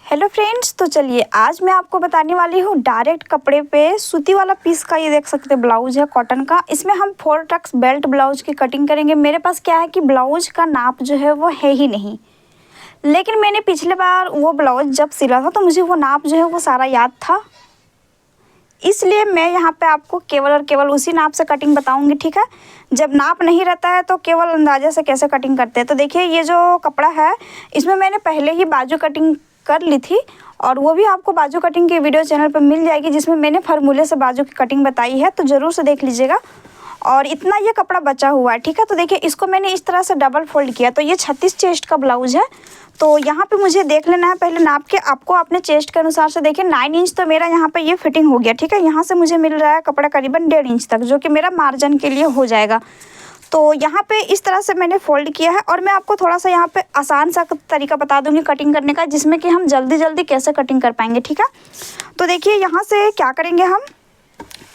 Hello friends, तो चलिए आज मैं आपको बताने वाली हूँ डायरेक्ट कपड़े पे सूती वाला पीस का। ये देख सकते हैं ब्लाउज है कॉटन का। इसमें हम 4 टक्स बेल्ट ब्लाउज की कटिंग करेंगे। मेरे पास क्या है कि ब्लाउज का नाप जो है वो है ही नहीं, लेकिन मैंने पिछले बार वो ब्लाउज जब सिला था तो मुझे वो नाप जो है वो सारा याद था, इसलिए मैं यहाँ पे आपको केवल और केवल उसी नाप से कटिंग बताऊंगी। ठीक है, जब नाप नहीं रहता है तो केवल अंदाजे से कैसे कटिंग करते हैं। तो देखिए ये जो कपड़ा है इसमें मैंने पहले ही बाजू कटिंग कर ली थी, और वो भी आपको बाजू कटिंग की वीडियो चैनल पर मिल जाएगी जिसमें मैंने फार्मूले से बाजू की कटिंग बताई है, तो ज़रूर से देख लीजिएगा। और इतना ये कपड़ा बचा हुआ है। ठीक है, तो देखिए इसको मैंने इस तरह से डबल फोल्ड किया। तो ये 36 चेस्ट का ब्लाउज है। तो यहाँ पे मुझे देख लेना है पहले नाप के, आपको अपने चेस्ट के अनुसार से। देखिए 9 इंच तो मेरा यहाँ पे ये फिटिंग हो गया। ठीक है, यहाँ से मुझे मिल रहा है कपड़ा करीबन 1.5 इंच तक, जो कि मेरा मार्जिन के लिए हो जाएगा। तो यहाँ पे इस तरह से मैंने फोल्ड किया है, और मैं आपको थोड़ा सा यहाँ पे आसान सा तरीका बता दूंगी कटिंग करने का, जिसमें कि हम जल्दी जल्दी कैसे कटिंग कर पाएंगे। ठीक है, तो देखिए यहाँ से क्या करेंगे, हम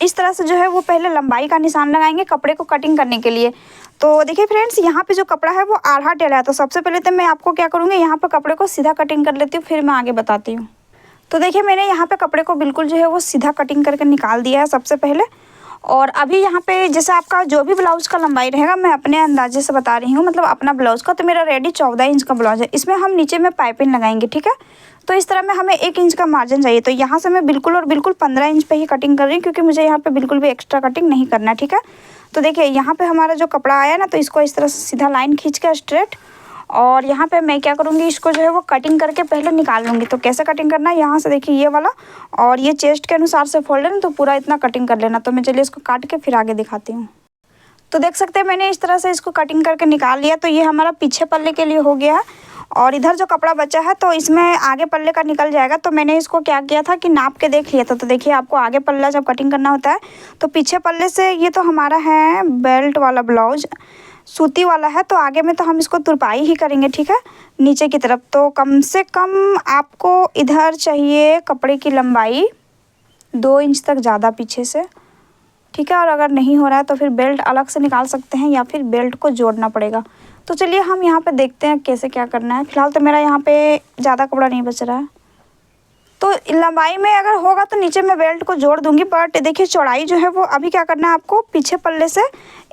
इस तरह से जो है वो पहले लंबाई का निशान लगाएंगे कपड़े को कटिंग करने के लिए। तो देखिए फ्रेंड्स, यहाँ पे जो कपड़ा है वो आधा टेढ़ा है। तो सबसे पहले तो मैं आपको क्या करूँगी, यहाँ पर कपड़े को सीधा कटिंग कर लेती हूँ, फिर मैं आगे बताती हूँ। तो देखिए मैंने यहाँ पे कपड़े को बिल्कुल जो है वो सीधा कटिंग करके निकाल दिया है सबसे पहले। और अभी यहाँ पे जैसे आपका जो भी ब्लाउज़ का लंबाई रहेगा, मैं अपने अंदाजे से बता रही हूँ, मतलब अपना ब्लाउज़ का। तो मेरा रेडी 14 इंच का ब्लाउज़ है। इसमें हम नीचे में पाइपिंग लगाएंगे। ठीक है, तो इस तरह में हमें 1 इंच का मार्जिन चाहिए। तो यहाँ से मैं बिल्कुल और बिल्कुल 15 इंच पे ही कटिंग कर रही हूँ, क्योंकि मुझे यहाँ पे बिल्कुल भी एक्स्ट्रा कटिंग नहीं करना है। ठीक है, तो देखिए यहाँ पे हमारा जो कपड़ा आया ना, तो इसको इस तरह से सीधा लाइन खींच के स्ट्रेट, और यहाँ पे मैं क्या करूँगी, इसको जो है वो कटिंग करके पहले निकाल लूँगी। तो कैसे कटिंग करना है, यहाँ से देखिए ये वाला, और ये चेस्ट के अनुसार से फोल्ड है ना, तो पूरा इतना कटिंग कर लेना। तो मैं चलिए इसको काट के फिर आगे दिखाती हूँ। तो देख सकते हैं मैंने इस तरह से इसको कटिंग करके निकाल लिया। तो ये हमारा पीछे पल्ले के लिए हो गया है, और इधर जो कपड़ा बचा है तो इसमें आगे पल्ले का निकल जाएगा। तो मैंने इसको क्या किया था कि नाप के देख लिया था। तो देखिए आपको आगे पल्ला जब कटिंग करना होता है तो पीछे पल्ले से, ये तो हमारा है बेल्ट वाला ब्लाउज, सूती वाला है, तो आगे में तो हम इसको तुरपाई ही करेंगे। ठीक है, नीचे की तरफ तो कम से कम आपको इधर चाहिए कपड़े की लंबाई 2 इंच तक ज़्यादा पीछे से। ठीक है, और अगर नहीं हो रहा है तो फिर बेल्ट अलग से निकाल सकते हैं, या फिर बेल्ट को जोड़ना पड़ेगा। तो चलिए हम यहाँ पे देखते हैं कैसे क्या करना है। फिलहाल तो मेरा यहाँ पे ज़्यादा कपड़ा नहीं बच रहा है, तो लंबाई में अगर होगा तो नीचे मैं बेल्ट को जोड़ दूंगी। बट देखिए चौड़ाई जो है वो अभी क्या करना है, आपको पीछे पल्ले से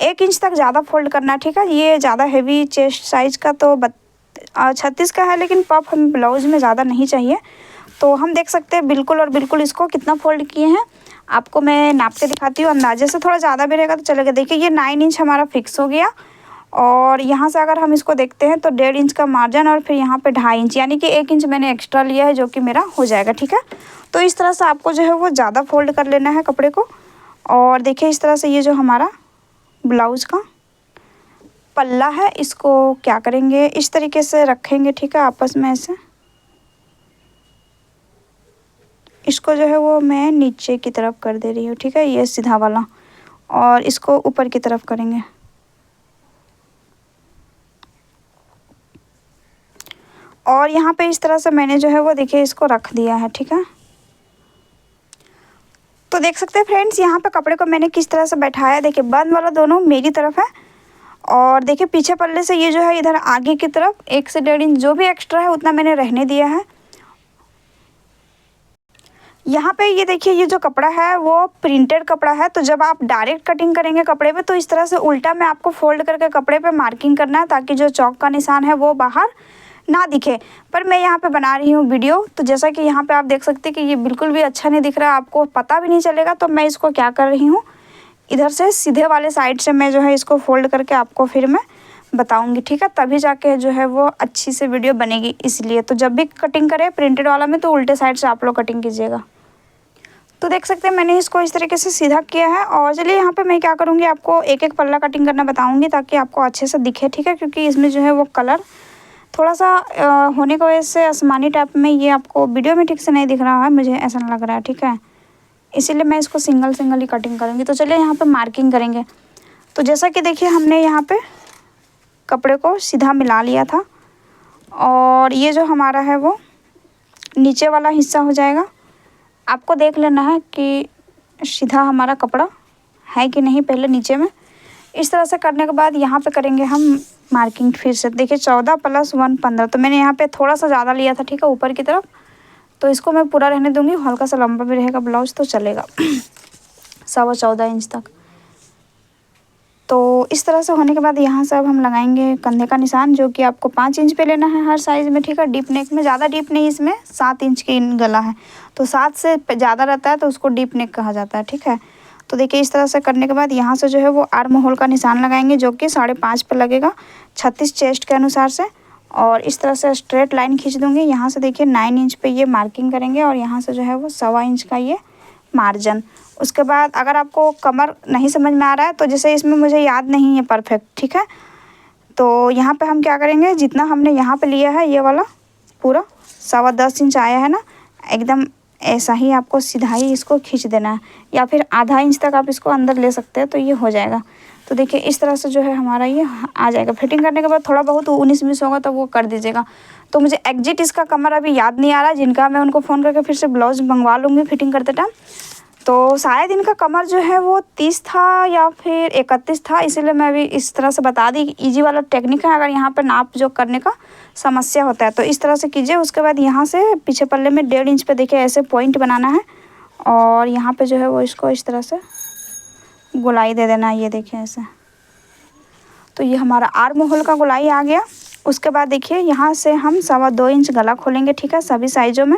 1 इंच तक ज़्यादा फोल्ड करना है। ठीक है, ये ज़्यादा हैवी चेस्ट साइज़ का तो 36 का है, लेकिन पफ हमें ब्लाउज़ में ज़्यादा नहीं चाहिए। तो हम देख सकते हैं बिल्कुल और बिल्कुल इसको कितना फोल्ड किए हैं। आपको मैं नाप के दिखाती हूँ, अंदाजे से थोड़ा ज़्यादा भी रहेगा तो चलेगा। देखिए ये 9 इंच हमारा फिक्स हो गया, और यहाँ से अगर हम इसको देखते हैं तो 1.5 इंच का मार्जिन, और फिर यहाँ पे 2.5 इंच, यानी कि 1 इंच मैंने एक्स्ट्रा लिया है, जो कि मेरा हो जाएगा। ठीक है, तो इस तरह से आपको जो है वो ज़्यादा फोल्ड कर लेना है कपड़े को। और देखिए इस तरह से ये जो हमारा ब्लाउज़ का पल्ला है, इसको क्या करेंगे, इस तरीके से रखेंगे। ठीक है, आपस में ऐसे इसको जो है वो मैं नीचे की तरफ कर दे रही हूँ। ठीक है, ये सीधा वाला, और इसको ऊपर की तरफ करेंगे। और यहाँ पे इस तरह से मैंने जो है वो देखिए इसको रख दिया है। ठीक है, तो देख सकते हैं फ्रेंड्स यहाँ पे कपड़े को मैंने किस तरह से बैठाया। देखिए बंद वाला दोनों मेरी तरफ है, और देखिए पीछे पल्ले से ये जो है इधर आगे की तरफ 1 से 1.5 इंच जो भी एक्स्ट्रा है उतना मैंने रहने दिया है। यहाँ पे ये देखिए ये जो कपड़ा है वो प्रिंटेड कपड़ा है, तो जब आप डायरेक्ट कटिंग करेंगे कपड़े पे तो इस तरह से उल्टा में आपको फोल्ड करके कपड़े पे मार्किंग करना है, ताकि जो चौक का निशान है वो बाहर ना दिखे। पर मैं यहाँ पे बना रही हूँ वीडियो, तो जैसा कि यहाँ पे आप देख सकते हैं कि ये बिल्कुल भी अच्छा नहीं दिख रहा, आपको पता भी नहीं चलेगा। तो मैं इसको क्या कर रही हूँ, इधर से सीधे वाले साइड से मैं जो है इसको फोल्ड करके आपको फिर मैं बताऊंगी। ठीक है, तभी जाके जो है वो अच्छी से वीडियो बनेगी। इसलिए तो जब भी कटिंग करें प्रिंटेड वाला में तो उल्टे साइड से आप लोग कटिंग कीजिएगा। तो देख सकते हैं मैंने इसको इस तरीके से सीधा किया है। और चलिए यहाँ पे मैं क्या करूँगी, आपको एक एक पल्ला कटिंग करना बताऊँगी, ताकि आपको अच्छे से दिखे। ठीक है, क्योंकि इसमें जो है वो कलर थोड़ा सा होने की वजह से आसमानी टाइप में ये आपको वीडियो में ठीक से नहीं दिख रहा है, मुझे ऐसा लग रहा है। ठीक है, इसीलिए मैं इसको सिंगल सिंगल ही कटिंग करूँगी। तो चलिए यहाँ पे मार्किंग करेंगे। तो जैसा कि देखिए हमने यहाँ पे कपड़े को सीधा मिला लिया था, और ये जो हमारा है वो नीचे वाला हिस्सा हो जाएगा। आपको देख लेना है कि सीधा हमारा कपड़ा है कि नहीं, पहले नीचे में। इस तरह से करने के बाद यहाँ पे करेंगे हम मार्किंग फिर से। देखिए 14 + 1 15, तो मैंने यहाँ पे थोड़ा सा ज़्यादा लिया था। ठीक है, ऊपर की तरफ तो इसको मैं पूरा रहने दूंगी, हल्का सा लंबा भी रहेगा ब्लाउज तो चलेगा 14.25 इंच तक। तो इस तरह से होने के बाद यहाँ से अब हम लगाएंगे कंधे का निशान, जो कि आपको 5 इंच पे लेना है हर साइज़ में, ठीक है। डीप नेक में ज़्यादा डीप नहीं, इसमें 7 इंच की गला है, तो 7 से ज़्यादा रहता है तो उसको डीप नेक कहा जाता है, ठीक है। तो देखिए इस तरह से करने के बाद यहाँ से जो है वो आर्म होल का निशान लगाएंगे, जो कि 5.5 पे लगेगा 36 चेस्ट के अनुसार से। और इस तरह से स्ट्रेट लाइन खींच दूँगी। यहाँ से देखिए 9 इंच पे ये मार्किंग करेंगे और यहाँ से जो है वो 1.25 इंच का ये मार्जिन। उसके बाद अगर आपको कमर नहीं समझ में आ रहा है तो जैसे इसमें मुझे याद नहीं है परफेक्ट, ठीक है, तो यहाँ पे हम क्या करेंगे, जितना हमने यहाँ पे लिया है ये वाला पूरा 10.25 इंच आया है ना, एकदम ऐसा ही आपको सीधा ही इसको खींच देना है, या फिर आधा इंच तक आप इसको अंदर ले सकते हैं तो ये हो जाएगा। तो देखिए इस तरह से जो है हमारा ये आ जाएगा। फिटिंग करने के बाद थोड़ा बहुत 19-20 होगा तो वो कर दीजिएगा। तो मुझे एग्जिट इसका कमर अभी याद नहीं आ रहा, जिनका मैं उनको फ़ोन करके फिर से ब्लाउज मंगवा लूँगी फिटिंग करते टाइम। तो शायद इनका कमर जो है वो 30 था या फिर 31 था, इसीलिए मैं अभी इस तरह से बता दी। इजी वाला टेक्निक है, अगर यहाँ पर नाप जो करने का समस्या होता है तो इस तरह से कीजिए। उसके बाद यहाँ से पीछे पल्ले में 1.5 इंच पे देखिए ऐसे पॉइंट बनाना है और यहाँ पे जो है वो इसको इस तरह से गोलाई दे देना है, ये देखिए ऐसे। तो ये हमारा आर्म होल का गोलाई आ गया। उसके बाद देखिए यहाँ से हम 2.25 इंच गला खोलेंगे, ठीक है, सभी साइज़ों में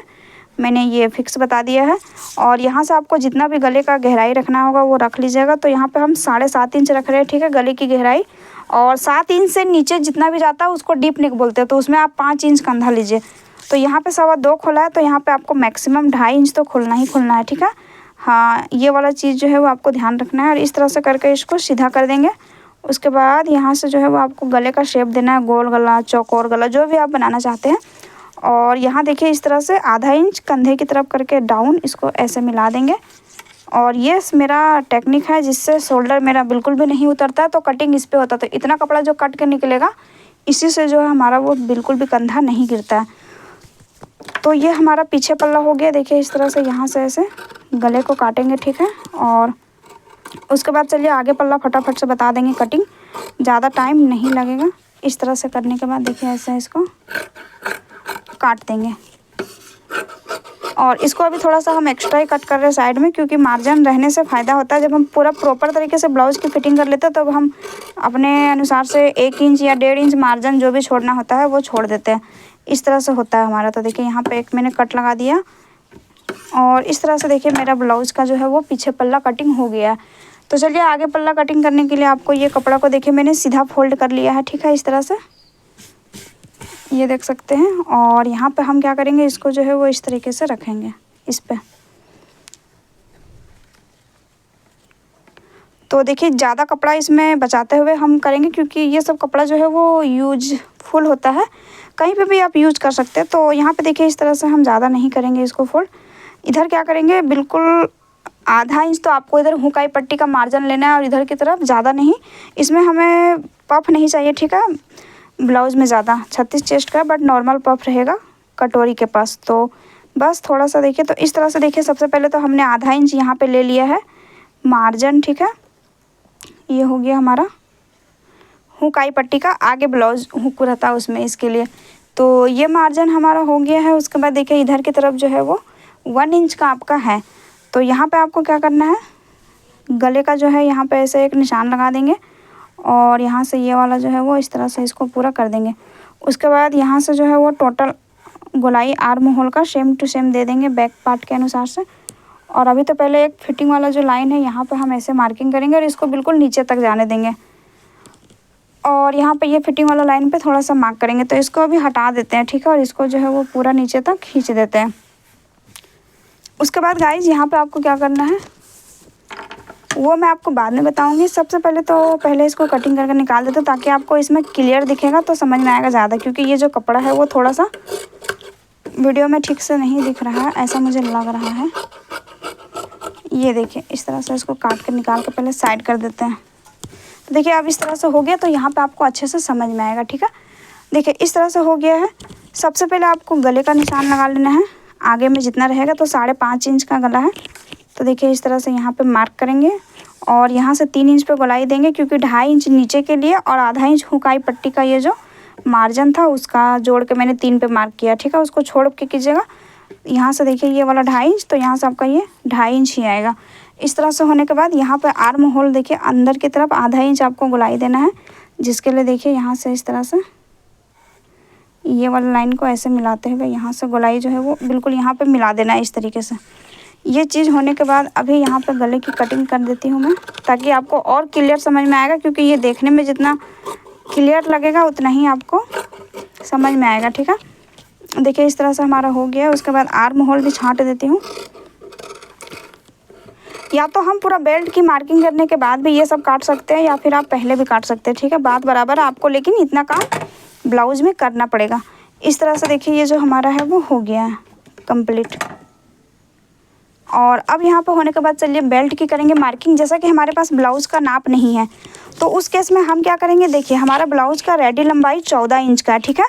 मैंने ये फिक्स बता दिया है। और यहाँ से आपको जितना भी गले का गहराई रखना होगा वो रख लीजिएगा। तो यहाँ पे हम 7.5 इंच रख रहे हैं, ठीक है, गले की गहराई। और 7 इंच से नीचे जितना भी जाता है उसको डीप नेक बोलते हैं, तो उसमें आप 5 इंच कंधा लीजिए। तो यहाँ पे 2.25 खोला है, तो यहाँ पे आपको मैक्सिमम 2.5 इंच तो खोलना ही खोलना है, ठीक है। हाँ, ये वाला चीज़ जो है वो आपको ध्यान रखना है। और इस तरह से करके इसको सीधा कर देंगे। उसके बाद यहाँ से जो है वो आपको गले का शेप देना है, गोल गला, चौकोर गला, जो भी आप बनाना चाहते हैं। और यहाँ देखिए इस तरह से आधा इंच कंधे की तरफ करके डाउन इसको ऐसे मिला देंगे। और ये मेरा टेक्निक है जिससे शोल्डर मेरा बिल्कुल भी नहीं उतरता है, तो कटिंग इस पे होता है। तो इतना कपड़ा जो कट के निकलेगा इसी से जो है हमारा वो बिल्कुल भी कंधा नहीं गिरता है। तो ये हमारा पीछे पल्ला हो गया। देखिए इस तरह से यहाँ से ऐसे गले को काटेंगे, ठीक है। और उसके बाद चलिए आगे पल्ला फटाफट से बता देंगे कटिंग, ज़्यादा टाइम नहीं लगेगा। इस तरह से करने के बाद देखिए ऐसे इसको काट देंगे। और इसको अभी थोड़ा सा हम एक्स्ट्रा ही कट कर रहे हैं साइड में, क्योंकि मार्जिन रहने से फ़ायदा होता है। जब हम पूरा प्रॉपर तरीके से ब्लाउज़ की फिटिंग कर लेते हैं तब हम अपने अनुसार से 1 इंच या 1.5 इंच मार्जिन जो भी छोड़ना होता है वो छोड़ देते हैं। इस तरह से होता है हमारा। तो देखिए यहाँ पे एक मैंने कट लगा दिया और इस तरह से देखिए मेरा ब्लाउज़ का जो है वो पीछे पल्ला कटिंग हो गया है। तो चलिए आगे पल्ला कटिंग करने के लिए आपको ये कपड़ा को देखिए मैंने सीधा फोल्ड कर लिया है, ठीक है, इस तरह से ये देख सकते हैं। और यहाँ पे हम क्या करेंगे, इसको जो है वो इस तरीके से रखेंगे इस पे। तो देखिए ज़्यादा कपड़ा इसमें बचाते हुए हम करेंगे, क्योंकि ये सब कपड़ा जो है वो यूजफुल होता है, कहीं पे भी आप यूज कर सकते हैं। तो यहाँ पे देखिए इस तरह से हम ज़्यादा नहीं करेंगे इसको फोल्ड। इधर क्या करेंगे, बिल्कुल आधा इंच तो आपको इधर हुकाई पट्टी का मार्जिन लेना है और इधर की तरफ ज़्यादा नहीं। इसमें हमें पफ नहीं चाहिए, ठीक है, ब्लाउज़ में ज़्यादा 36 चेस्ट का, बट नॉर्मल पफ रहेगा कटोरी के पास। तो बस थोड़ा सा देखिए। तो इस तरह से देखिए सबसे पहले तो हमने आधा इंच यहाँ पे ले लिया है मार्जिन, ठीक है। ये हो गया हमारा हुकाई पट्टी का, आगे ब्लाउज हुक रहता है उसमें, इसके लिए। तो ये मार्जिन हमारा हो गया है। उसके बाद देखिए इधर की तरफ जो है वो 1 इंच का आपका है। तो यहाँ पे आपको क्या करना है, गले का जो है यहाँ पे ऐसे एक निशान लगा देंगे और यहाँ से ये वाला जो है वो इस तरह से इसको पूरा कर देंगे। उसके बाद यहाँ से जो है वो टोटल गोलाई आर्म होल का सेम टू सेम दे देंगे बैक पार्ट के अनुसार से। और अभी तो पहले एक फिटिंग वाला जो लाइन है यहाँ पे हम ऐसे मार्किंग करेंगे और इसको बिल्कुल नीचे तक जाने देंगे। और यहाँ पे ये फिटिंग वाला लाइन पे थोड़ा सा मार्क करेंगे। तो इसको अभी हटा देते हैं, ठीक है, और इसको जो है वो पूरा नीचे तक खींच देते हैं। उसके बाद गाइज यहाँ पे आपको क्या करना है वो मैं आपको बाद में बताऊंगी। सबसे पहले इसको कटिंग करके निकाल देते हैं, ताकि आपको इसमें क्लियर दिखेगा तो समझ में आएगा ज़्यादा, क्योंकि ये जो कपड़ा है वो थोड़ा सा वीडियो में ठीक से नहीं दिख रहा है, ऐसा मुझे लग रहा है। ये देखिए इस तरह से इसको काट कर निकाल कर पहले साइड कर देते हैं। देखिए अब इस तरह से हो गया, तो यहाँ पे आपको अच्छे से समझ में आएगा, ठीक है। देखिए इस तरह से हो गया है। सबसे पहले आपको गले का निशान लगा लेना है। आगे में जितना रहेगा तो 5.5 इंच का गला है। तो देखिए इस तरह से यहाँ पे मार्क करेंगे और यहाँ से 3 इंच पे गोलाई देंगे, क्योंकि 2.5 इंच नीचे के लिए और आधा इंच हुकाई पट्टी का ये जो मार्जिन था उसका जोड़ के मैंने 3 पे मार्क किया, ठीक है। उसको छोड़ के कीजिएगा। यहाँ से देखिए ये वाला 2.5 इंच, तो यहाँ से आपका ये 2.5 इंच ही आएगा। इस तरह से होने के बाद यहाँ पर आर्म होल देखिए अंदर की तरफ आधा इंच आपको गोलाई देना है, जिसके लिए देखिए यहाँ से इस तरह से ये वाला लाइन को ऐसे मिलाते हुए यहाँ से गोलाई जो है वो बिल्कुल यहाँ पे मिला देना है इस तरीके से। ये चीज़ होने के बाद अभी यहाँ पे गले की कटिंग कर देती हूँ मैं, ताकि आपको और क्लियर समझ में आएगा, क्योंकि ये देखने में जितना क्लियर लगेगा उतना ही आपको समझ में आएगा। ठीक है, देखिए इस तरह से हमारा हो गया। उसके बाद आर्म होल भी छांट देती हूँ। या तो हम पूरा बेल्ट की मार्किंग करने के बाद भी ये सब काट सकते हैं, या फिर आप पहले भी काट सकते हैं। ठीक है, बात बराबर है आपको, लेकिन इतना काम ब्लाउज में करना पड़ेगा। इस तरह से देखिए ये जो हमारा है वो हो गया है कंप्लीट। और अब यहाँ पर होने के बाद चलिए बेल्ट की करेंगे मार्किंग। जैसा कि हमारे पास ब्लाउज़ का नाप नहीं है, तो उस केस में हम क्या करेंगे, देखिए हमारा ब्लाउज़ का रेडी लंबाई 14 इंच का है। ठीक है,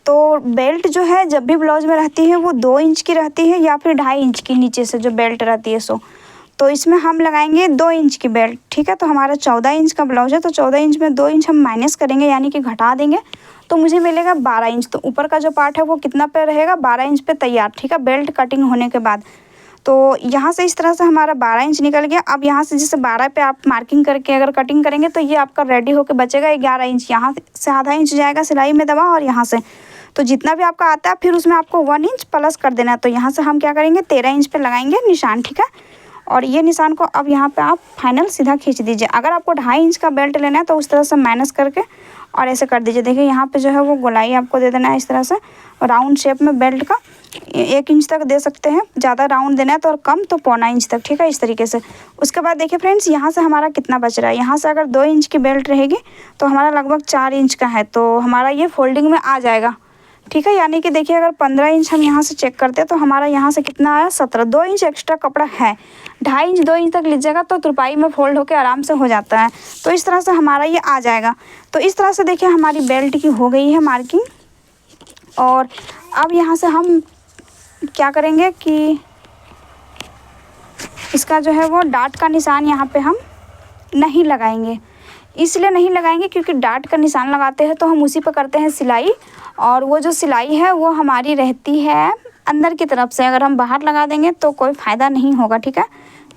तो बेल्ट जो है जब भी ब्लाउज में रहती है वो 2 इंच की रहती है, या फिर 2.5 इंच की नीचे से जो बेल्ट रहती है तो इसमें हम लगाएंगे 2 इंच की बेल्ट। ठीक है, तो हमारा 14 इंच का ब्लाउज है, तो 14 इंच में 2 इंच हम माइनस करेंगे, यानी कि घटा देंगे, तो मुझे मिलेगा 12 इंच। तो ऊपर का जो पार्ट है वो कितना पे रहेगा, 12 इंच पे तैयार। ठीक है, बेल्ट कटिंग होने के बाद तो यहाँ से इस तरह से हमारा 12 इंच निकल गया। अब यहाँ से जैसे 12 पे आप मार्किंग करके अगर कटिंग करेंगे तो ये आपका रेडी होकर बचेगा 11 इंच। यहाँ से आधा इंच जाएगा सिलाई में दबा, और यहाँ से तो जितना भी आपका आता है फिर उसमें आपको 1 इंच प्लस कर देना है। तो यहाँ से हम क्या करेंगे 13 इंच पे लगाएंगे निशान। ठीक है, और ये निशान को अब यहाँ पे आप फाइनल सीधा खींच दीजिए। अगर आपको 2.5 इंच का बेल्ट लेना है तो उस तरह से माइनस करके और ऐसे कर दीजिए। देखिए यहाँ पे जो है वो गोलाई आपको दे देना है इस तरह से राउंड शेप में बेल्ट का। 1 इंच तक दे सकते हैं, ज़्यादा राउंड देना है तो, और कम तो 0.25 इंच तक। ठीक है, इस तरीके से। उसके बाद देखिए फ्रेंड्स यहाँ से हमारा कितना बच रहा है। यहाँ से अगर 2 इंच की बेल्ट रहेगी तो हमारा लगभग 4 इंच का है, तो हमारा ये फोल्डिंग में आ जाएगा। ठीक है, यानी कि देखिए अगर 15 इंच हम यहाँ से चेक करते हैं तो हमारा यहाँ से कितना आया 17। 2 इंच एक्स्ट्रा कपड़ा है, 2.5 इंच 2 इंच तक लीजिएगा तो तुरपाई में फोल्ड होकर आराम से हो जाता है। तो इस तरह से हमारा ये आ जाएगा। तो इस तरह से देखिए हमारी बेल्ट की हो गई है मार्किंग। और अब यहाँ से हम क्या करेंगे कि इसका जो है वो डाट का निशान यहाँ पे हम नहीं लगाएंगे। इसलिए नहीं लगाएंगे क्योंकि डाट का निशान लगाते हैं तो हम उसी पर करते हैं सिलाई, और वो जो सिलाई है वो हमारी रहती है अंदर की तरफ से। अगर हम बाहर लगा देंगे तो कोई फ़ायदा नहीं होगा। ठीक है,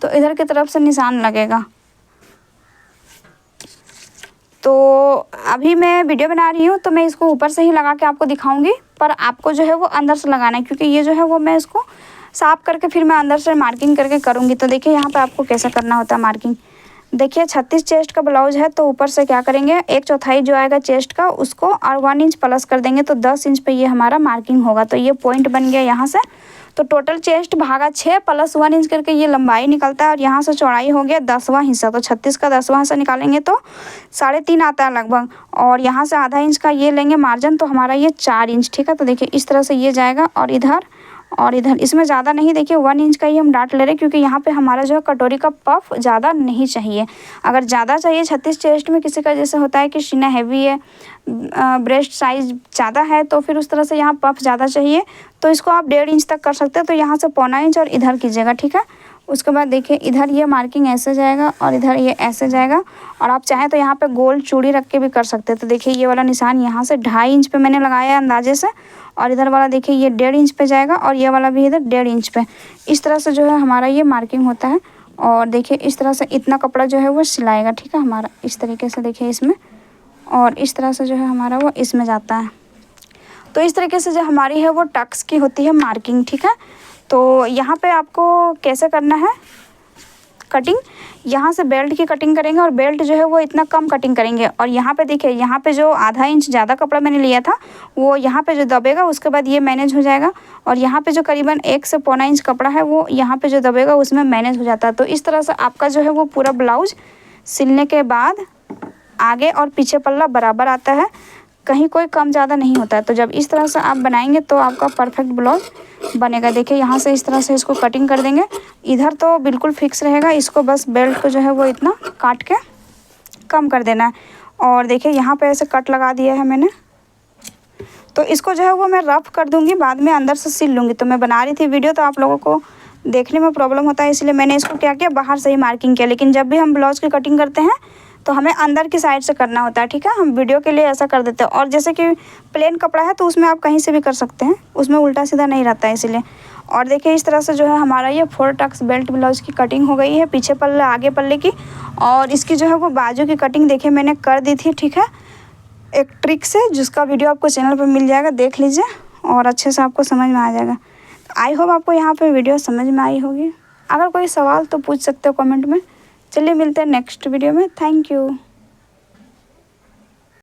तो इधर की तरफ से निशान लगेगा। तो अभी मैं वीडियो बना रही हूँ तो मैं इसको ऊपर से ही लगा के आपको दिखाऊंगी, पर आपको जो है वो अंदर से लगाना है, क्योंकि ये जो है वो मैं इसको साफ करके फिर मैं अंदर से मार्किंग करके करूँगी। तो देखिए यहाँ पे आपको कैसा करना होता है मार्किंग। देखिए 36 चेस्ट का ब्लाउज है, तो ऊपर से क्या करेंगे 1/4 जो आएगा चेस्ट का उसको और 1 इंच प्लस कर देंगे, तो 10 इंच पे ये हमारा मार्किंग होगा। तो ये पॉइंट बन गया यहाँ से। तो टोटल चेस्ट भागा 6 प्लस 1 इंच करके ये लंबाई निकलता है, और यहाँ से चौड़ाई हो गया 10वां हिस्सा। तो 36 का 10वां हिस्सा निकालेंगे तो 3.5 आता है लगभग, और यहाँ से आधा इंच का ये लेंगे मार्जिन, तो हमारा ये 4 इंच। ठीक है, तो देखिए इस तरह से ये जाएगा, और इधर इसमें ज़्यादा नहीं, देखिए 1 इंच का ही हम डाट ले रहे हैं, क्योंकि यहाँ पे हमारा जो है कटोरी का पफ ज़्यादा नहीं चाहिए। अगर ज़्यादा चाहिए 36 चेस्ट में किसी का जैसे होता है कि सीना हैवी है, ब्रेस्ट साइज ज़्यादा है, तो फिर उस तरह से यहाँ पफ ज़्यादा चाहिए, तो इसको आप 1.5 इंच तक कर सकते हैं। तो यहाँ से 0.25 इंच और इधर कीजिएगा। ठीक है, उसके बाद देखिए इधर ये मार्किंग ऐसे जाएगा और इधर ये ऐसे जाएगा, और आप चाहें तो यहाँ पे गोल चूड़ी रख के भी कर सकते हैं। तो देखिए ये वाला निशान यहाँ से 2.5 इंच पे मैंने लगाया है अंदाजे से, और इधर वाला देखिए ये 1.5 इंच पे जाएगा, और ये वाला भी इधर 1.5 इंच पे। इस तरह से जो है हमारा ये मार्किंग होता है। और देखिए इस तरह से इतना कपड़ा जो है वो सिलाएगा। ठीक है, हमारा इस तरीके से देखिए इसमें, और इस तरह से जो है हमारा वो इसमें जाता है। तो इस तरीके से जो हमारी है वो टक्स की होती है मार्किंग। ठीक है, तो यहाँ पे आपको कैसे करना है कटिंग, यहाँ से बेल्ट की कटिंग करेंगे, और बेल्ट जो है वो इतना कम कटिंग करेंगे। और यहाँ पे देखिए यहाँ पे जो आधा इंच ज़्यादा कपड़ा मैंने लिया था वो यहाँ पे जो दबेगा उसके बाद ये मैनेज हो जाएगा, और यहाँ पे जो करीबन 1 से 0.25 इंच कपड़ा है वो यहाँ पे जो दबेगा उसमें मैनेज हो जाता है। तो इस तरह से आपका जो है वो पूरा ब्लाउज सिलने के बाद आगे और पीछे पल्ला बराबर आता है, कहीं कोई कम ज़्यादा नहीं होता है। तो जब इस तरह से आप बनाएंगे तो आपका परफेक्ट ब्लाउज बनेगा। देखिए यहाँ से इस तरह से इसको कटिंग कर देंगे, इधर तो बिल्कुल फिक्स रहेगा, इसको बस बेल्ट को जो है वो इतना काट के कम कर देना है। और देखिए यहाँ पे ऐसे कट लगा दिया है मैंने, तो इसको जो है वो मैं रफ कर दूँगी, बाद में अंदर से सिल लूँगी। तो मैं बना रही थी वीडियो तो आप लोगों को देखने में प्रॉब्लम होता है, इसलिए मैंने इसको क्या किया बाहर से ही मार्किंग किया। लेकिन जब भी हम ब्लाउज की कटिंग करते हैं तो हमें अंदर की साइड से करना होता है। ठीक है, हम वीडियो के लिए ऐसा कर देते हैं। और जैसे कि प्लेन कपड़ा है तो उसमें आप कहीं से भी कर सकते हैं, उसमें उल्टा सीधा नहीं रहता है इसलिए। और देखिए इस तरह से जो है हमारा ये 4 टक्स बेल्ट ब्लाउज़ की कटिंग हो गई है, पीछे पल्ले आगे पल्ले की। और इसकी जो है वो बाजू की कटिंग देखिए मैंने कर दी थी, ठीक है, एक ट्रिक से, जिसका वीडियो आपको चैनल पर मिल जाएगा, देख लीजिए और अच्छे से आपको समझ में आ जाएगा। आई होप आपको यहाँ पे वीडियो समझ में आई होगी। अगर कोई सवाल तो पूछ सकते हो कमेंट में। चलिए मिलते हैं नेक्स्ट वीडियो में। Thank you.